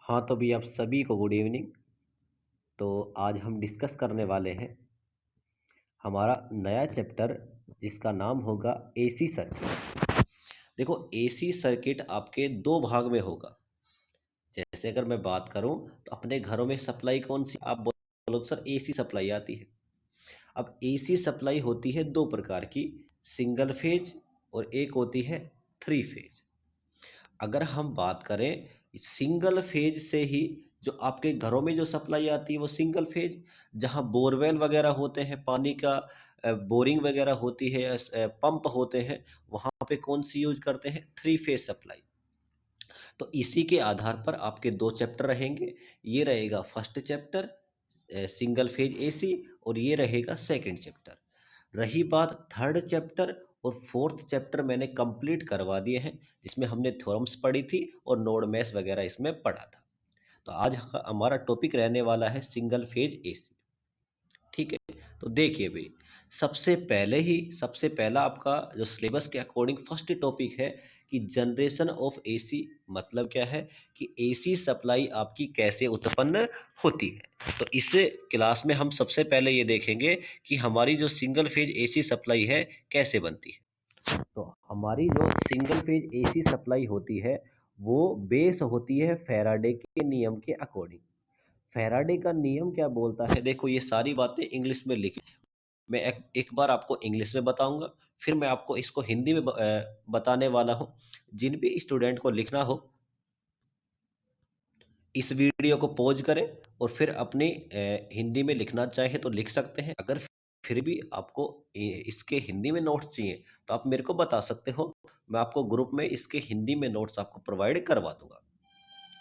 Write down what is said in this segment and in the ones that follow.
हाँ, तो भी आप सभी को गुड इवनिंग। तो आज हम डिस्कस करने वाले हैं हमारा नया चैप्टर जिसका नाम होगा एसी सर्किट। देखो, एसी सर्किट आपके दो भाग में होगा। जैसे अगर मैं बात करूं तो अपने घरों में सप्लाई कौन सी, आप बोलो सर एसी सप्लाई आती है। अब एसी सप्लाई होती है दो प्रकार की, सिंगल फेज और एक होती है थ्री फेज। अगर हम बात करें सिंगल फेज से ही, जो आपके घरों में जो सप्लाई आती है वो सिंगल फेज, जहां बोरवेल वगैरह होते हैं, पानी का बोरिंग वगैरह होती है, पंप होते हैं, वहां पे कौन सी यूज करते हैं, थ्री फेज सप्लाई। तो इसी के आधार पर आपके दो चैप्टर रहेंगे। ये रहेगा first chapter single phase AC, और ये रहेगा सेकंड चैप्टर। रही बात थर्ड चैप्टर और फोर्थ चैप्टर, मैंने कंप्लीट करवा दिए हैं, जिसमें हमने थ्योरम्स पढ़ी थी और नोड मैथ्स वगैरह इसमें पढ़ा था। तो आज हमारा टॉपिक रहने वाला है सिंगल फेज एसी। ठीक है, तो देखिए भाई, सबसे पहला आपका जो सिलेबस के अकॉर्डिंग फर्स्ट टॉपिक है कि जनरेशन ऑफ एसी, मतलब क्या है कि एसी सप्लाई आपकी कैसे उत्पन्न होती है। तो इस क्लास में हम सबसे पहले ये देखेंगे कि हमारी जो सिंगल फेज एसी सप्लाई है कैसे बनती है। तो हमारी जो सिंगल फेज एसी सप्लाई होती है वो बेस होती है फैराडे के नियम के अकॉर्डिंग। फैराडे का नियम क्या बोलता है, देखो ये सारी बातें इंग्लिश में लिखी, मैं एक बार आपको इंग्लिश में बताऊंगा, फिर मैं आपको इसको हिंदी में बताने वाला हूं। जिन भी स्टूडेंट को लिखना हो इस वीडियो को पॉज करें और फिर अपनी हिंदी में लिखना चाहे तो लिख सकते हैं। अगर फिर भी आपको इसके हिंदी में नोट्स चाहिए तो आप मेरे को बता सकते हो, मैं आपको ग्रुप में इसके हिंदी में नोट्स आपको प्रोवाइड करवा दूंगा।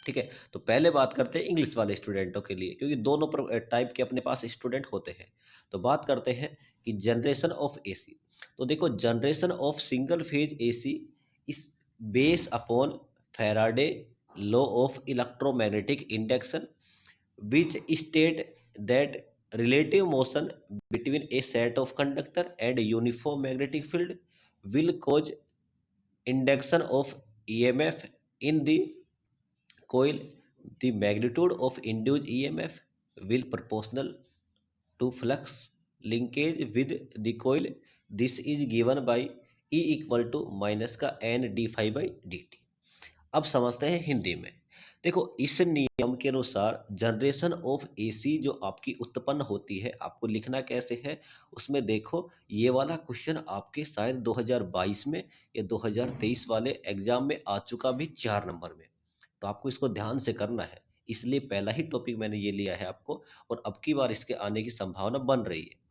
ठीक है, तो पहले बात करते हैं इंग्लिश वाले स्टूडेंटों के लिए, क्योंकि दोनों टाइप के अपने पास स्टूडेंट होते हैं। तो बात करते हैं कि जनरेशन ऑफ एसी। तो देखो, generation of single phase AC इस base upon Faraday law of electromagnetic induction, which state that relative motion between a set of conductor and uniform magnetic field will cause induction of EMF in the coil. The magnitude of induced EMF will proportional to flux linkage with the coil. This is given by E equal to minus का N D phi by D T. अब समझते हैं हिंदी में। देखो, इस नियम के अनुसार जनरेशन ऑफ एसी जो आपकी उत्पन्न होती है, आपको लिखना कैसे है उसमें देखो, ये वाला क्वेश्चन आपके शायद 2022 में या 2023 वाले एग्जाम में आ चुका भी 4 नंबर में। तो आपको इसको ध्यान से करना है, इसलिए पहला ही टॉपिक मैंने ये लिया है आपको, और अब की बार इसके आने की संभावना बन रही है।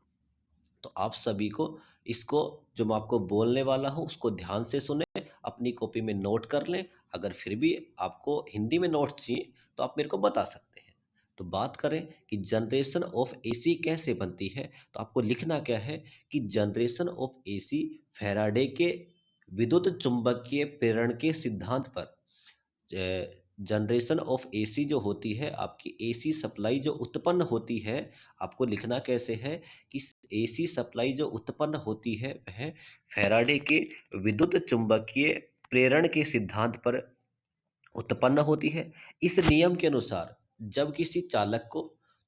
तो आप सभी को इसको, जो मैं आपको बोलने वाला हूँ उसको ध्यान से सुने, अपनी कॉपी में नोट कर लें। अगर फिर भी आपको हिंदी में नोट्स चाहिए तो आप मेरे को बता सकते हैं। तो बात करें कि जनरेशन ऑफ एसी कैसे बनती है, तो आपको लिखना क्या है कि जनरेशन ऑफ एसी फैराडे के विद्युत चुंबकीय प्रेरण के सिद्धांत पर, जनरेशन ऑफ एसी जो होती है, आपकी एसी सप्लाई जो उत्पन्न होती है, आपको लिखना कैसे है कि एसी सप्लाई जो उत्पन्न होती है वह फैराडे के विद्युत चुंबकीय प्रेरण के सिद्धांत पर उत्पन्न होती है। इस नियम के अनुसार जब किसी चालक को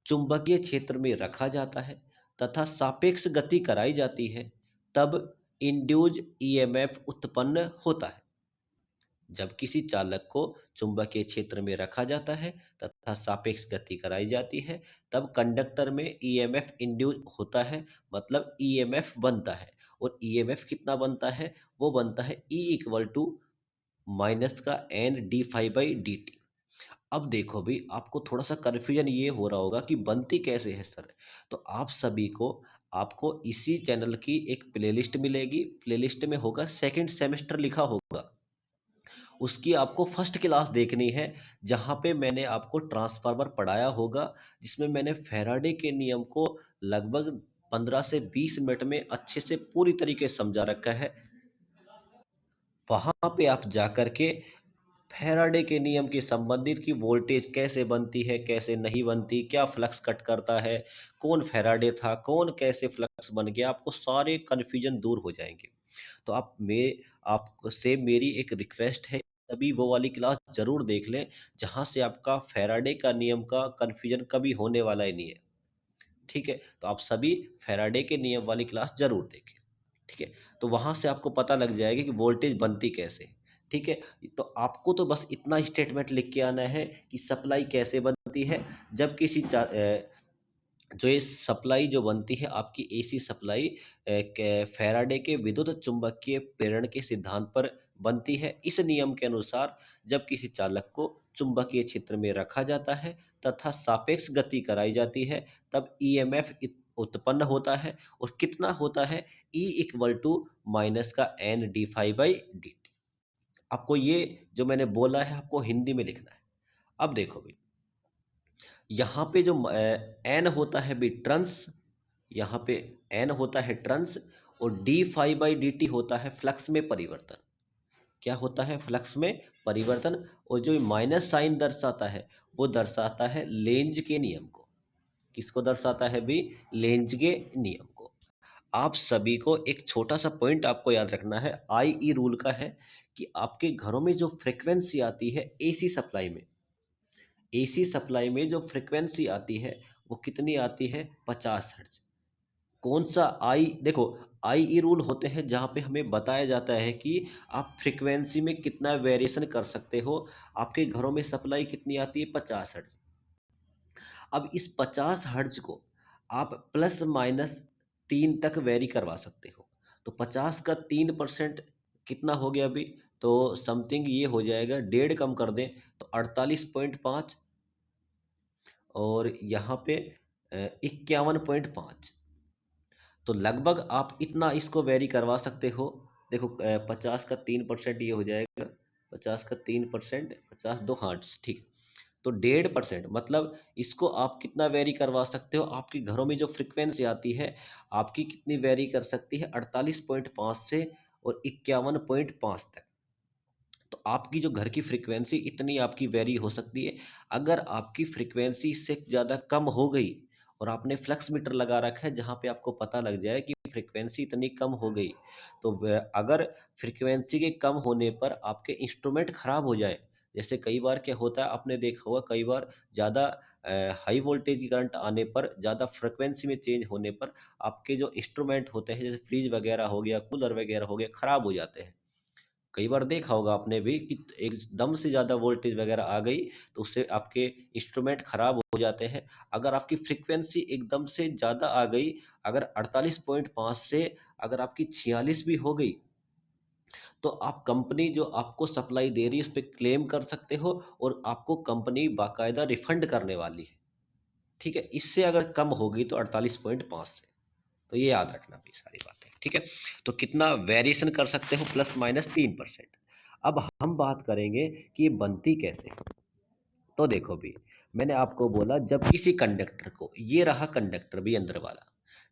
चुंबकीय क्षेत्र में रखा जाता है तथा सापेक्ष गति कराई जाती है, तब इंड्यूज ईएमएफ उत्पन्न होता है। जब किसी चालक को चुंबकीय क्षेत्र में रखा जाता है तथा सापेक्ष गति कराई जाती है, तब कंडक्टर में ईएमएफ इंड्यूस होता है, मतलब ईएमएफ बनता है। और ईएमएफ कितना बनता है, वो बनता है ई इक्वल टू माइनस का N D phi by D T. अब देखो भी, आपको थोड़ा सा कन्फ्यूजन ये हो रहा होगा कि बनती कैसे है सर। तो आप सभी को, आपको इसी चैनल की एक प्लेलिस्ट मिलेगी, प्लेलिस्ट में होगा सेकंड सेमेस्टर लिखा होगा, उसकी आपको फर्स्ट क्लास देखनी है, जहां पे मैंने आपको ट्रांसफार्मर पढ़ाया होगा, जिसमें मैंने फैराडे के नियम को लगभग 15 से 20 मिनट में अच्छे से पूरी तरीके से समझा रखा है। वहां पे आप जाकर के फैराडे के नियम के संबंधित की वोल्टेज कैसे बनती है, कैसे नहीं बनती, क्या फ्लक्स कट करता है, कौन फैराडे था, कौन कैसे फ्लक्स बन गया, आपको सारे कन्फ्यूजन दूर हो जाएंगे। तो आपसे मेरी एक रिक्वेस्ट है, तभी वो वाली क्लास जरूर देख लें जहां से आपका फैराडे का नियम का कंफ्यूजन कभी होने वाला ही नहीं है। ठीक है, तो आप सभी फैराडे के नियम वाली क्लास जरूर देखें। ठीक है, तो वहां से आपको पता लग जाएगा कि वोल्टेज बनती कैसे। ठीक है, तो आपको तो बस इतना स्टेटमेंट लिख के आना है कि सप्लाई कैसे बनती है। जब किसी जो ये सप्लाई जो बनती है आपकी एसी सप्लाई फैराडे के विद्युत चुंबकीय प्रेरण के सिद्धांत पर बनती है। इस नियम के अनुसार जब किसी चालक को चुंबकीय क्षेत्र में रखा जाता है तथा सापेक्ष गति कराई जाती है, तब ईएमएफ उत्पन्न होता है। और कितना होता है? ई इक्वल टू माइनस का N d five by D t. आपको ये जो मैंने बोला है आपको हिंदी में लिखना है। अब देखो भाई, यहाँ पे जो एन होता है भी ट्रांस, यहाँ पे एन होता है ट्रांस, और D five by D T होता है फ्लक्स में परिवर्तन। क्या होता है? फ्लक्स में परिवर्तन। और जो माइनस साइन दर्शाता है वो दर्शाता है लेंज के नियम को। किसको दर्शाता है भी? लेंज के नियम को। आप सभी को एक छोटा सा पॉइंट आपको याद रखना है, आई ई रूल का है, कि आपके घरों में जो फ्रिक्वेंसी आती है एसी सप्लाई में, एसी सप्लाई में जो फ्रिक्वेंसी आती है वो कितनी आती है? 50 हर्ट्ज। कौन सा आई? देखो, आई ई रूल होते हैं जहाँ पे हमें बताया जाता है कि आप फ्रिक्वेंसी में कितना वेरिएशन कर सकते हो। आपके घरों में सप्लाई कितनी आती है? 50 हर्ट्ज। अब इस 50 हर्ट्ज को आप प्लस माइनस 3 तक वेरी करवा सकते हो। तो 50 का 3% कितना हो गया अभी? तो समथिंग ये हो जाएगा, डेढ़ कम कर दें तो 48.5, और यहाँ पे 51.5। तो लगभग आप इतना इसको वेरी करवा सकते हो। देखो 50 का 3% ये हो जाएगा, 50 का 3%, 50 दो हार्ट्स, ठीक। तो 1.5% मतलब इसको आप कितना वेरी करवा सकते हो? आपके घरों में जो फ्रिक्वेंसी आती है आपकी कितनी वेरी कर सकती है? 48.5 से और 51.5 तक। तो आपकी जो घर की फ्रीक्वेंसी इतनी आपकी वेरी हो सकती है। अगर आपकी फ्रीक्वेंसी इससे ज़्यादा कम हो गई और आपने फ्लक्स मीटर लगा रखा है जहाँ पे आपको पता लग जाए कि फ्रीक्वेंसी इतनी कम हो गई, तो अगर फ्रीक्वेंसी के कम होने पर आपके इंस्ट्रूमेंट खराब हो जाए, जैसे कई बार क्या होता है आपने देखा होगा, कई बार ज़्यादा हाई वोल्टेज की करंट आने पर, ज़्यादा फ्रिक्वेंसी में चेंज होने पर आपके जो इंस्ट्रूमेंट होते हैं जैसे फ्रिज वगैरह हो गया, कूलर वगैरह हो गया, खराब हो जाते हैं। कई बार देखा होगा आपने भी कि एकदम से ज़्यादा वोल्टेज वगैरह आ गई तो उससे आपके इंस्ट्रूमेंट खराब हो जाते हैं। अगर आपकी फ्रीक्वेंसी एकदम से ज़्यादा आ गई, अगर 48.5 से अगर आपकी 46 भी हो गई, तो आप कंपनी जो आपको सप्लाई दे रही है उस पर क्लेम कर सकते हो, और आपको कंपनी बाकायदा रिफंड करने वाली है। ठीक है, इससे अगर कम होगी तो 48.5 से, तो ये याद रखना भी सारी बातें। ठीक है, तो कितना वेरिएशन कर सकते हो? Plus minus 3%। अब हम बात करेंगे कि ये बनती कैसे। तो देखो भी, मैंने आपको बोला जब किसी कंडक्टर को, ये रहा कंडक्टर भी अंदर वाला,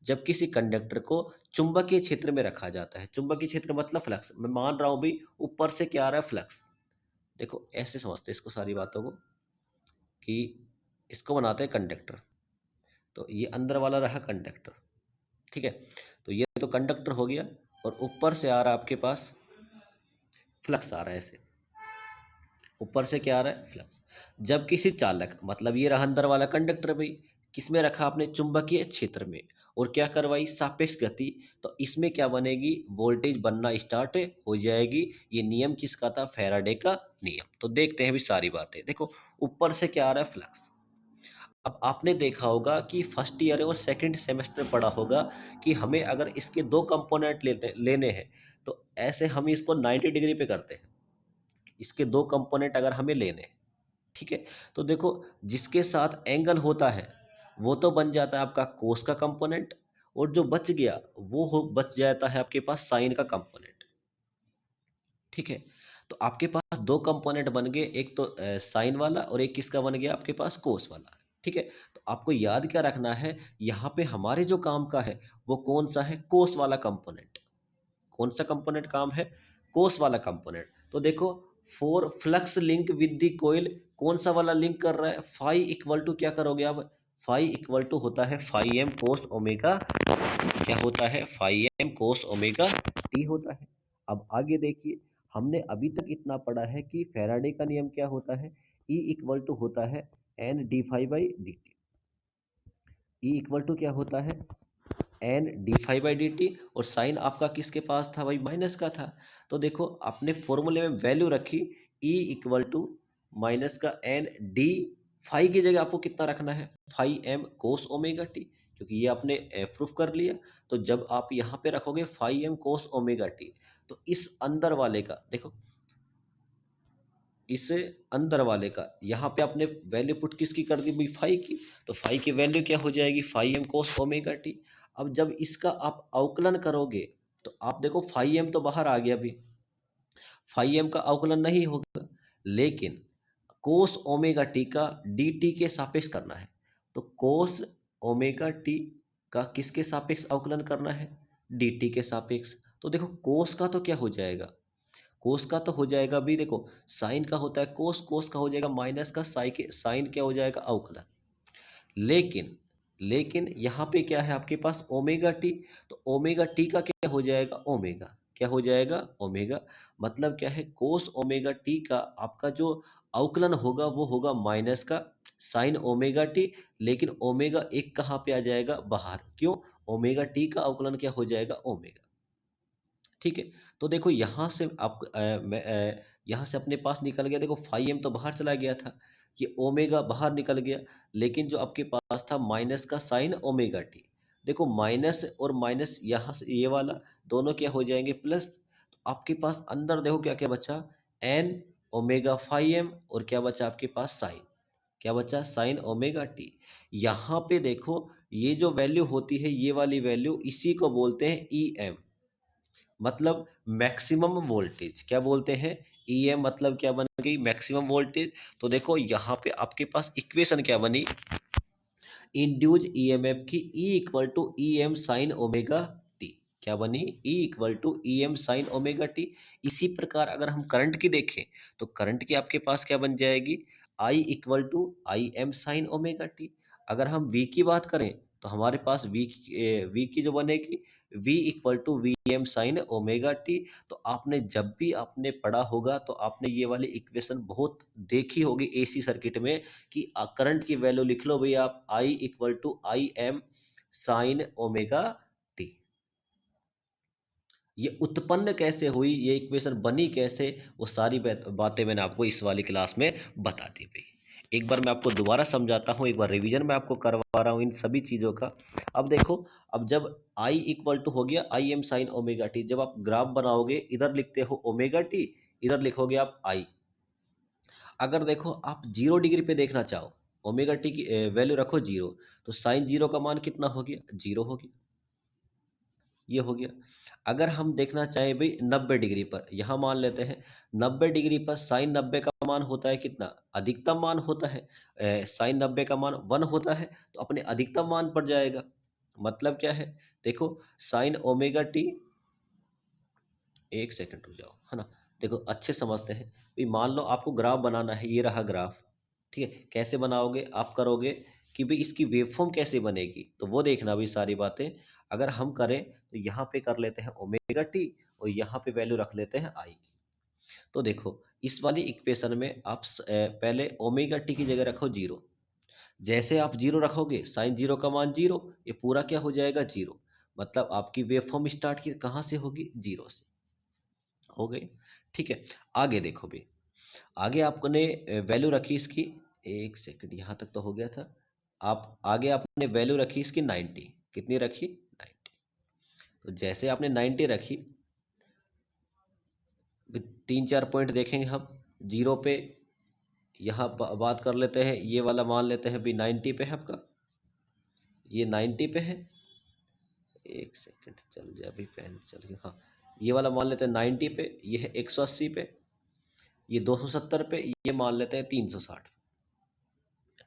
जब किसी कंडक्टर को चुंबकीय क्षेत्र में रखा जाता है, चुंबकीय क्षेत्र मतलब फ्लक्स, मैं मान रहा हूं भी ऊपर से क्या आ रहा है? फ्लक्स। देखो ऐसे समझते हैं इसको सारी बातों को, कि इसको बनाते हैं कंडक्टर। तो ये अंदर वाला रहा कंडक्टर। ठीक है, तो ये तो कंडक्टर हो गया, और ऊपर से आ रहा है आपके पास फ्लक्स आ रहा है ऐसे। ऊपर से क्या आ रहा है? फ्लक्स। जब किसी चालक, मतलब ये रहा अंदर वाला कंडक्टर भाई, किसमें रखा आपने? चुंबकीय क्षेत्र में, और क्या करवाई? सापेक्ष गति। तो इसमें क्या बनेगी? वोल्टेज बनना स्टार्ट हो जाएगी। ये नियम किसका था? फैराडे का नियम। तो देखते हैं भी सारी बातें। देखो ऊपर से क्या आ रहा है? फ्लक्स। अब आपने देखा होगा कि फर्स्ट ईयर और सेकंड सेमेस्टर में पढ़ा होगा कि हमें अगर इसके दो कंपोनेंट लेने हैं तो ऐसे हम इसको 90 डिग्री पे करते हैं। इसके दो कंपोनेंट अगर हमें लेने हैं, ठीक है, तो देखो जिसके साथ एंगल होता है वो तो बन जाता है आपका कोस का कंपोनेंट, और जो बच गया वो बच जाता है आपके पास साइन का कंपोनेंट। ठीक है, तो आपके पास दो कंपोनेंट बन गए, एक तो साइन वाला और एक किसका बन गया आपके पास? कोस वाला। ठीक है, तो आपको याद क्या रखना है, यहाँ पे हमारे जो काम का है वो कौन सा है? कोस वाला कंपोनेंट। कौन सा कंपोनेंट काम है? कोस वाला कंपोनेंट। तो देखो, for flux link with the coil, कौन सा वाला लिंक कर रहा है? फाई इक्वल टू क्या करोगे आप? फाई इक्वल टू होता है फाई एम कोस ओमेगा, क्या होता है? Phi M cos omega t होता है। अब आगे देखिए, हमने अभी तक इतना पढ़ा है कि फैराडे का नियम क्या होता है, E इक्वल टू होता है N D phi by D t. E equal to क्या होता है, N D phi by D t, और साइन आपका किसके पास था भाई, माइनस का था। तो देखो आपने फॉर्मूले में वैल्यू रखी E इक्वल टू माइनस का एन डी फाई की जगह आपको कितना रखना है, phi M cos omega t, क्योंकि ये आपने प्रूफ कर लिया। तो जब आप यहाँ पे रखोगे phi M cos omega t, तो इस अंदर वाले का देखो, इस अंदर वाले का यहाँ पे आपने वैल्यू पुट किसकी कर दी भाई, फाई की। तो फाई की वैल्यू क्या हो जाएगी, phi M cos omega t. अब जब इसका आप अवकलन करोगे तो आप देखो फाई एम तो बाहर आ गया, अभी फाई एम का अवकलन नहीं होगा, लेकिन कोस ओमेगा टी का डी टी के सापेक्ष करना है। तो कोस ओमेगा टी का किसके सापेक्ष अवकलन करना है, डी टी के सापेक्ष। तो देखो कोस का तो क्या हो जाएगा, कोस का तो हो जाएगा भी, देखो साइन का होता है कोस, कोस का हो जाएगा माइनस का साई के, साइन क्या हो जाएगा अवकलन। लेकिन लेकिन यहाँ पे क्या है आपके पास ओमेगा टी, तो ओमेगा टी का क्या हो जाएगा, ओमेगा, क्या हो जाएगा ओमेगा। मतलब क्या है, कोस ओमेगा टी का आपका जो अवकलन होगा वो होगा माइनस का साइन ओमेगा टी, लेकिन ओमेगा एक कहाँ पे आ जाएगा, बाहर, क्यों, ओमेगा टी का अवकलन क्या हो जाएगा, ओमेगा। ठीक है, तो देखो यहाँ से आप यहाँ से अपने पास निकल गया, देखो फाई एम तो बाहर चला गया था, ये ओमेगा बाहर निकल गया, लेकिन जो आपके पास था माइनस का साइन ओमेगा टी, देखो माइनस और माइनस यहाँ से ये वाला दोनों क्या हो जाएंगे, प्लस। तो आपके पास अंदर देखो क्या क्या बचा, एन ओमेगा फाई एम, और क्या बचा आपके पास साइन, क्या बचा, साइन ओमेगा टी। यहाँ पे देखो ये जो वैल्यू होती है, ये वाली वैल्यू, इसी को बोलते हैं ई एम, मतलब मैक्सिमम वोल्टेज, क्या बोलते हैं, ईएम, मतलब क्या बन गई, मैक्सिमम वोल्टेज। तो देखो यहाँ पे आपके पास इक्वेशन क्या बनी, इंड्यूज ईएमएफ की E equal to E M sine omega t, क्या बनी, E equal to E M sine omega t. इसी प्रकार अगर हम करंट की देखें, तो करंट की आपके पास क्या बन जाएगी, I equal to I M sine omega t. अगर हम V की बात करें, तो हमारे पास V की जो बनेगी, V equal to V M sine omega t. तो आपने जब भी आपने पढ़ा होगा, तो आपने ये वाली इक्वेशन बहुत देखी होगी एसी सर्किट में, कि करंट की वैल्यू लिख लो भैया आप, I equal to I M sine omega t. ये उत्पन्न कैसे हुई, ये इक्वेशन बनी कैसे, वो सारी बातें मैंने आपको इस वाली क्लास में बता दी भाई। एक बार मैं आपको दोबारा समझाता हूँ, एक बार रिवीजन मैं आपको करवा रहा हूँ इन सभी चीज़ों का। अब देखो, अब जब I इक्वल टू हो गया आई एम साइन ओमेगा टी, जब आप ग्राफ बनाओगे, इधर लिखते हो ओमेगा टी, इधर लिखोगे आप आई। अगर देखो आप 0 डिग्री पे देखना चाहो, ओमेगा टी की वैल्यू रखो 0, तो साइन 0 का मान कितना हो गया, 0 हो गया, ये हो गया। अगर हम देखना चाहें भाई 90 डिग्री पर, यहाँ मान लेते हैं 90 डिग्री पर साइन 90 का मान होता है कितना, अधिकतम मान होता है, साइन 90 का मान 1 होता है, तो अपने अधिकतम मान पर जाएगा। मतलब क्या है, देखो साइन ओमेगा टी, एक सेकंड रुक जाओ, है ना, देखो अच्छे समझते हैं भाई। मान लो आपको ग्राफ बनाना है, ये रहा ग्राफ, ठीक है, कैसे बनाओगे आप, करोगे कि भाई इसकी वेवफॉर्म कैसे बनेगी, तो वो देखना भी सारी बातें। अगर हम करें तो यहाँ पे कर लेते हैं ओमेगा टी, और यहाँ पे वैल्यू रख लेते हैं आई की। तो देखो इस वाली इक्वेशन में आप पहले ओमेगा टी की जगह रखो 0। जैसे आप 0 रखोगे, साइन 0 का मान 0, ये पूरा क्या हो जाएगा, 0। मतलब आपकी वेवफॉर्म स्टार्ट की कहाँ से होगी, 0 से, हो गई। ठीक है, आगे देखो भी, आगे आपने वैल्यू रखी इसकी, एक सेकंड, यहाँ तक तो हो गया था। आप आगे आपने वैल्यू रखी इसकी 90, कितनी रखी, 90। तो जैसे आपने 90 रखी, तीन चार पॉइंट देखेंगे हम, 0 पे, यहाँ बात कर लेते हैं, ये वाला मान लेते हैं भी 90 पे है आपका, ये 90 पे है, एक सेकंड चल जाए अभी, पेन चल गया, हाँ, ये वाला मान लेते हैं 90 पे, ये है 180 पे, ये 270 पे, ये मान लेते हैं 360।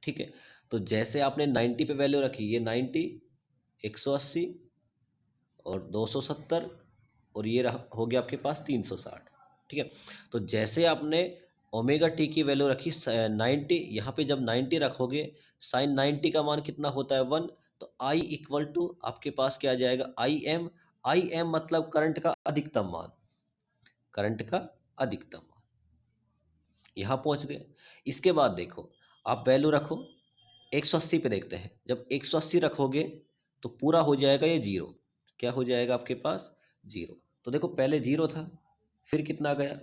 ठीक है, तो जैसे आपने 90 पे वैल्यू रखी, ये 90, 180 और 270, और ये हो गया आपके पास 360। ठीक है, तो जैसे आपने ओमेगा टी की वैल्यू रखी 90, यहाँ पे जब 90 रखोगे, साइन 90 का मान कितना होता है, 1। तो आई इक्वल टू आपके पास क्या आ जाएगा, आई एम। आई एम मतलब करंट का अधिकतम मान, करंट का अधिकतम मान। यहां पहुंच गए। इसके बाद देखो, आप वैल्यू रखो 180 पे। देखते हैं, जब 180 रखोगे तो पूरा हो जाएगा ये जीरो। क्या हो जाएगा आपके पास? जीरो। तो देखो पहले जीरो था, फिर कितना गया?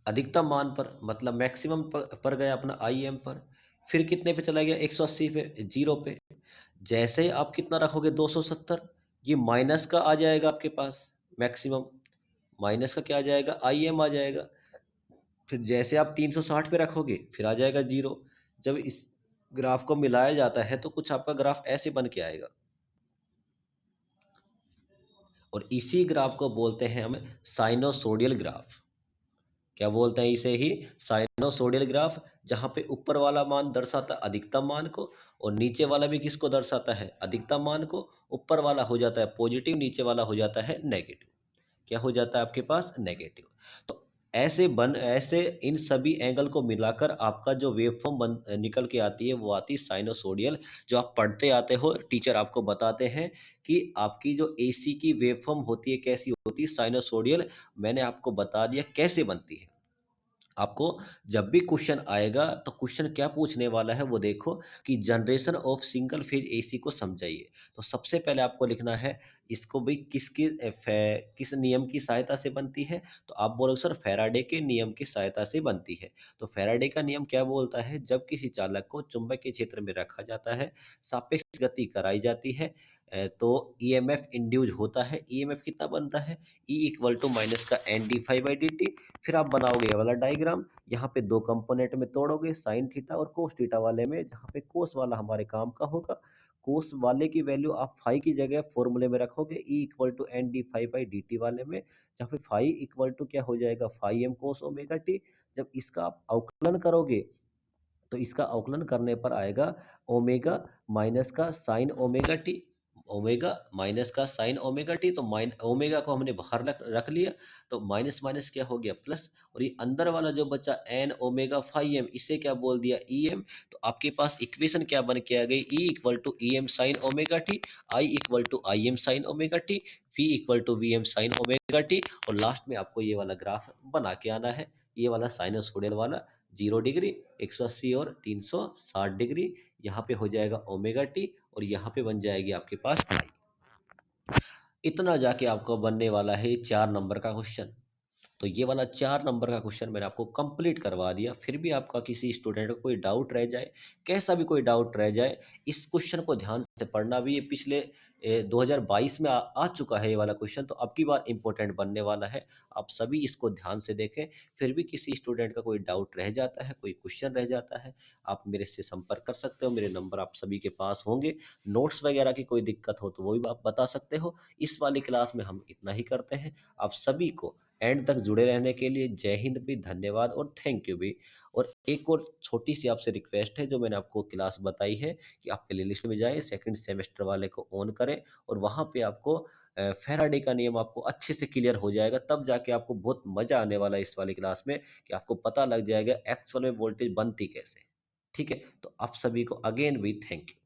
अधिकतम मान पर, मतलब मैक्सिमम पर गया अपना आई एम पर। फिर कितने पे चला गया? 180 पे, जीरो पे। जैसे ही आप कितना रखोगे? 270, ये माइनस का आ जाएगा आपके पास मैक्सिमम। माइनस का क्या आ जाएगा? आई एम आ जाएगा। फिर जैसे आप 360 पे रखोगे फिर आ जाएगा जीरो। जब इस ग्राफ को मिलाया जाता है तो कुछ आपका ग्राफ ऐसे बन के आएगा, और इसी ग्राफ को बोलते हैं हम साइनोसोडियल ग्राफ। क्या बोलते हैं इसे? ही साइनोसोडियल ग्राफ। जहां पे ऊपर वाला मान दर्शाता है अधिकतम मान को, और नीचे वाला भी किसको दर्शाता है? अधिकतम मान को। ऊपर वाला हो जाता है पॉजिटिव, नीचे वाला हो जाता है नेगेटिव। क्या हो जाता है आपके पास? नेगेटिव। तो ऐसे इन सभी एंगल को मिलाकर आपका जो वेव फॉर्म निकल के आती है वो आती है साइनोसोडियल। जो आप पढ़ते आते हो, टीचर आपको बताते हैं कि आपकी जो एसी की वेव फॉर्म होती है कैसी होती है? साइनोसोडियल। मैंने आपको बता दिया कैसे बनती है। आपको जब भी क्वेश्चन आएगा तो क्वेश्चन क्या पूछने वाला है वो देखो, कि generation of single phase AC को समझाइए। तो सबसे पहले आपको लिखना है इसको भी किस नियम की सहायता से बनती है? तो आप बोलोगे सर फैराडे के नियम की सहायता से बनती है। तो फैराडे का नियम क्या बोलता है? जब किसी चालक को चुंबकीय क्षेत्र में रखा जाता है, सापेक्ष गति कराई जाती है, तो ईएमएफ इंड्यूज होता है। ईएमएफ कितना बनता है? ई इक्वल टू माइनस का N d five by D t. फिर आप बनाओगे ये वाला डायग्राम। यहाँ पे दो कंपोनेंट में तोड़ोगे, साइन थीटा और कोस थीटा वाले में, जहाँ पे कोस वाला हमारे काम का होगा। कोस वाले की वैल्यू आप फाई की जगह फॉर्मूले में रखोगे, E equal to N d five by D t वाले में, जहाँ पे फाई इक्वल टू क्या हो जाएगा? Phi M cos omega t. जब इसका आप अवकलन करोगे तो इसका अवकलन करने पर आएगा ओमेगा माइनस का sign omega T. Omega minus का साइन ओमेगा टी। तो माइन ओमेगा को हमने बाहर रख लिया, तो माइनस माइनस क्या हो गया? प्लस। और ये अंदर वाला जो बचा एन ओमेगा फाई एम, इसे क्या बोल दिया? E M. तो आपके पास इक्वेशन क्या बन के आ गई? E equal to E M sine omega t, I equal to I M sine omega t, V equal to V M sine omega t. और लास्ट में आपको ये वाला ग्राफ बना के आना है, ये वाला साइनसोइडल वाला। 0 डिग्री, 180 और 360 डिग्री। यहाँ पे हो जाएगा ओमेगा टी, और यहाँ पे बन जाएगी आपके पास पाई। इतना जाके आपको बनने वाला है 4 नंबर का क्वेश्चन। तो ये वाला 4 नंबर का क्वेश्चन मैंने आपको कंप्लीट करवा दिया। फिर भी आपका किसी स्टूडेंट को कोई डाउट रह जाए, कैसा भी कोई डाउट रह जाए, इस क्वेश्चन को ध्यान से पढ़ना भी। ये पिछले 2022 में आ चुका है ये वाला क्वेश्चन, तो अब की बार इंपॉर्टेंट बनने वाला है। आप सभी इसको ध्यान से देखें। फिर भी किसी स्टूडेंट का कोई डाउट रह जाता है, कोई क्वेश्चन रह जाता है, आप मेरे से संपर्क कर सकते हो। मेरे नंबर आप सभी के पास होंगे। नोट्स वगैरह की कोई दिक्कत हो तो वो भी आप बता सकते हो। इस वाली क्लास में हम इतना ही करते हैं। आप सभी को एंड तक जुड़े रहने के लिए जय हिंद भी, धन्यवाद और थैंक यू भी। और एक और छोटी सी आपसे रिक्वेस्ट है, जो मैंने आपको क्लास बताई है, कि आप प्ले लिस्ट में जाएं, सेकंड सेमेस्टर वाले को ऑन करें, और वहाँ पे आपको फैराडे का नियम आपको अच्छे से क्लियर हो जाएगा। तब जाके आपको बहुत मजा आने वाला है इस वाली क्लास में, कि आपको पता लग जाएगा एक्चुअल में वोल्टेज बनती कैसे। ठीक है, तो आप सभी को अगेन भी थैंक यू।